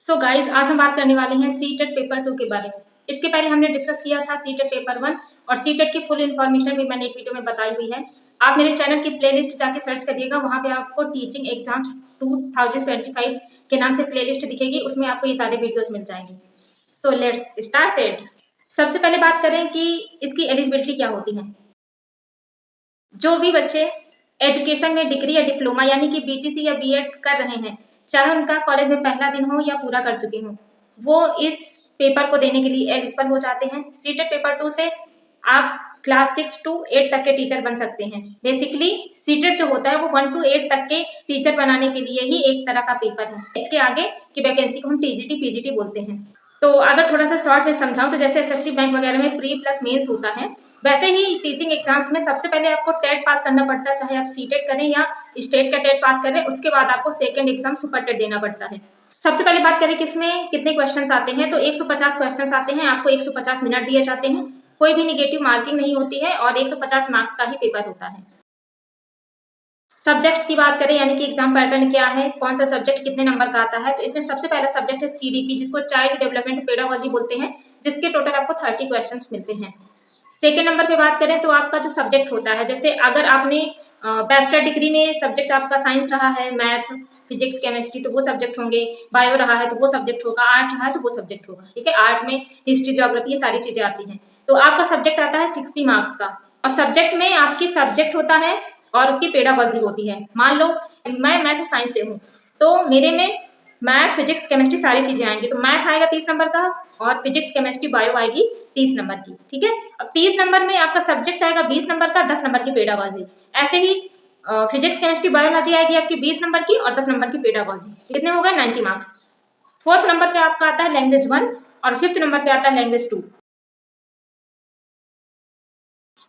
So guys आज हम बात करने वाले हैं सीटेट पेपर 2 के बारे में। इसके पहले हमने डिस्कस किया था सीटेट पेपर 1 और सीटेट की फुल इन्फॉर्मेशन भी मैंने एक वीडियो में बताई हुई है। आप मेरे चैनल की प्लेलिस्ट जाके सर्च करिएगा, वहाँ पे आपको टीचिंग एग्जाम्स 2025 के नाम से प्लेलिस्ट दिखेगी, उसमें आपको ये सारे वीडियोज मिल जाएंगे। So let's started. सबसे पहले बात करें कि इसकी एलिजिबिलिटी क्या होती है। जो भी बच्चे एजुकेशन में डिग्री या डिप्लोमा यानी कि बीटीसी या बीएड कर रहे हैं, चाहे उनका कॉलेज में पहला दिन हो या पूरा कर चुके हों, वो इस पेपर को देने के लिए एलिजिबल हो जाते हैं। सीटेट पेपर 2 से आप क्लास 6 to 8 तक के टीचर बन सकते हैं। बेसिकली सीटेट जो होता है वो 1 to 8 तक के टीचर बनाने के लिए ही एक तरह का पेपर है। इसके आगे की वैकेंसी को हम टीजीटी पीजीटी बोलते हैं। तो अगर थोड़ा सा शॉर्ट में समझाऊं तो जैसे एसएससी बैंक वगैरह में प्री प्लस मेंस होता है, वैसे ही टीचिंग एग्जाम्स में सबसे पहले आपको टेट पास करना पड़ता है, चाहे आप सीटेट करें या स्टेट का टेट पास करें, उसके बाद आपको सेकंड एग्जाम सुपर टेट देना पड़ता है। सबसे पहले बात करें कि इसमें कितने क्वेश्चंस आते हैं, तो 150 क्वेश्चंस आते हैं। आपको 150 मिनट दिए जाते हैं, कोई भी निगेटिव मार्किंग नहीं होती है और 150 मार्क्स का ही पेपर होता है। सब्जेक्ट्स की बात करें यानी कि एग्जाम पैटर्न क्या है, कौन सा सब्जेक्ट कितने नंबर का आता है, तो इसमें सबसे पहला सब्जेक्ट है सीडीपी, जिसको चाइल्ड डेवलपमेंट पेडागोजी बोलते हैं, जिसके टोटल आपको 30 क्वेश्चंस मिलते हैं। सेकेंड नंबर पे बात करें तो आपका जो सब्जेक्ट होता है, जैसे अगर आपने बैचलर डिग्री में सब्जेक्ट आपका साइंस रहा है, मैथ फिजिक्स केमिस्ट्री, तो वो सब्जेक्ट होंगे। बायो रहा है तो वो सब्जेक्ट होगा, आर्ट रहा है तो वो सब्जेक्ट होगा। ठीक है, आर्ट में हिस्ट्री ज्योग्राफी ये सारी चीजें आती हैं। तो आपका सब्जेक्ट आता है 60 मार्क्स का, और सब्जेक्ट में आपकी सब्जेक्ट होता है और उसकी पेडागोजी होती है। मान लो मैं मैथ और साइंस से हूँ, तो मेरे में मैथ फिजिक्स केमिस्ट्री सारी चीजें आएंगी, तो मैथ आएगा 30 नंबर का और फिजिक्स केमिस्ट्री बायो आएगी 30 नंबर की। ठीक है, अब 30 नंबर में आपका सब्जेक्ट आएगा 20 नंबर का, 10 नंबर की पेडागोजी। ऐसे ही फिजिक्स केमिस्ट्री बायोलॉजी आएगी आपकी 20 नंबर की और 10 नंबर की पेडागोजी। कितने हो गए? 90 मार्क्स। फोर्थ नंबर पे आपका आता है लैंग्वेज 1 और फिफ्थ नंबर पे आता है लैंग्वेज 2।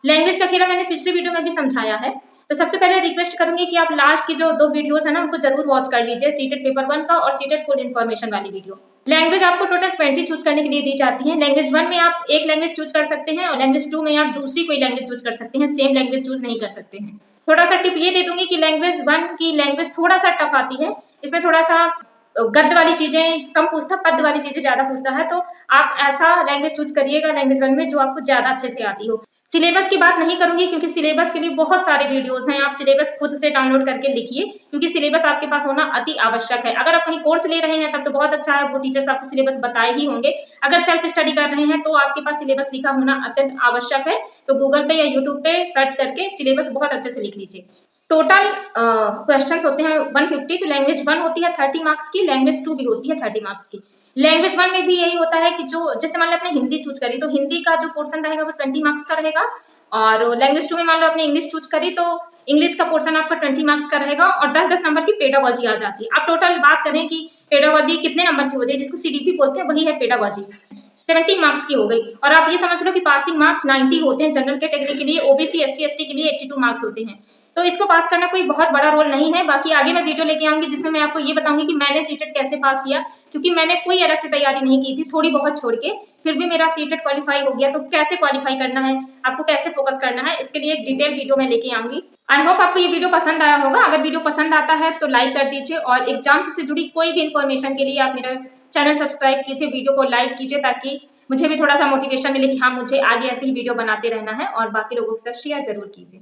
लैंग्वेज का खेला मैंने पिछले वीडियो में भी समझाया है, तो सबसे पहले रिक्वेस्ट करूंगी कि आप लास्ट की जो 2 वीडियोस है ना, उनको जरूर वॉच कर लीजिए, सीटेट पेपर 1 का और सीटेट फुल इन्फॉर्मेशन वाली वीडियो। लैंग्वेज आपको टोटल 20 चूज करने के लिए दी जाती है। लैंग्वेज 1 में आप एक लैंग्वेज चूज कर सकते हैं और लैंग्वेज 2 में आप दूसरी कोई लैंग्वेज चूज कर सकते हैं, सेम लैंग्वेज चूज नहीं कर सकते हैं। थोड़ा सा टिप ये दे दूंगी कि लैंग्वेज 1 की लैंग्वेज थोड़ा सा टफ आती है, इसमें थोड़ा सा गद्य वाली चीजें कम पूछता, पद वाली चीजें ज्यादा पूछता है, तो आप ऐसा लैंग्वेज चूज करिएगा लैंग्वेज 1 में जो आपको ज्यादा अच्छे से आती हो। सिलेबस की बात नहीं करूंगी क्योंकि सिलेबस के लिए बहुत सारे वीडियोस हैं, आप सिलेबस खुद से डाउनलोड करके लिखिए, क्योंकि सिलेबस आपके पास होना अति आवश्यक है। अगर आप कहीं कोर्स ले रहे हैं तब तो बहुत अच्छा है, वो टीचर्स आपको सिलेबस बताए ही होंगे। अगर सेल्फ स्टडी कर रहे हैं तो आपके पास सिलेबस लिखा होना अत्यंत आवश्यक है, तो गूगल पे या यूट्यूब पे सर्च करके सिलेबस बहुत अच्छे से लिख लीजिए। टोटल क्वेश्चंस होते हैं 150, तो लैंग्वेज 1 होती है 30 मार्क्स की, लैंग्वेज 2 भी होती है 30 मार्क्स की। लैंग्वेज 1 में भी यही होता है कि जो जैसे मान लो आपने हिंदी चूज करी तो हिंदी का जो पोर्शन रहेगा वो 20 मार्क्स का रहेगा, और लैंग्वेज 2 में मान लो आपने इंग्लिश चूज करी तो इंग्लिश का पोर्शन आपका 20 मार्क्स का रहेगा और 10-10 नंबर की पेडागोजी आ जाती है। अब टोटल बात करें कि पेडागोजी कितने नंबर की हो जाए, जिसको सीडीपी बोलते हैं, वही है पेडागोजी, 70 मार्क्स की हो गई। और आप ये समझ लो कि पासिंग मार्क्स 90 होते हैं जनरल कैटेगरी के लिए, ओबीसी एससी एसटी के लिए 82 मार्क्स होते हैं। तो इसको पास करना कोई बहुत बड़ा रोल नहीं है। बाकी आगे मैं वीडियो लेके आऊंगी जिसमें मैं आपको ये बताऊंगी कि मैंने सीटेट कैसे पास किया, क्योंकि मैंने कोई अलग से तैयारी नहीं की थी, थोड़ी बहुत छोड़ के, फिर भी मेरा सीटेट क्वालिफाई हो गया। तो कैसे क्वालिफाई करना है, आपको कैसे फोकस करना है, इसके लिए एक डिटेल वीडियो मैं लेके आऊंगी। आई होप आपको ये वीडियो पसंद आया होगा। अगर वीडियो पसंद आता है तो लाइक कर दीजिए, और एग्जाम से जुड़ी कोई भी इन्फॉर्मेशन के लिए आप मेरा चैनल सब्सक्राइब कीजिए, वीडियो को लाइक कीजिए, ताकि मुझे भी थोड़ा सा मोटिवेशन मिले कि हाँ, मुझे आगे ऐसे ही वीडियो बनाते रहना है, और बाकी लोगों के साथ शेयर जरूर कीजिए।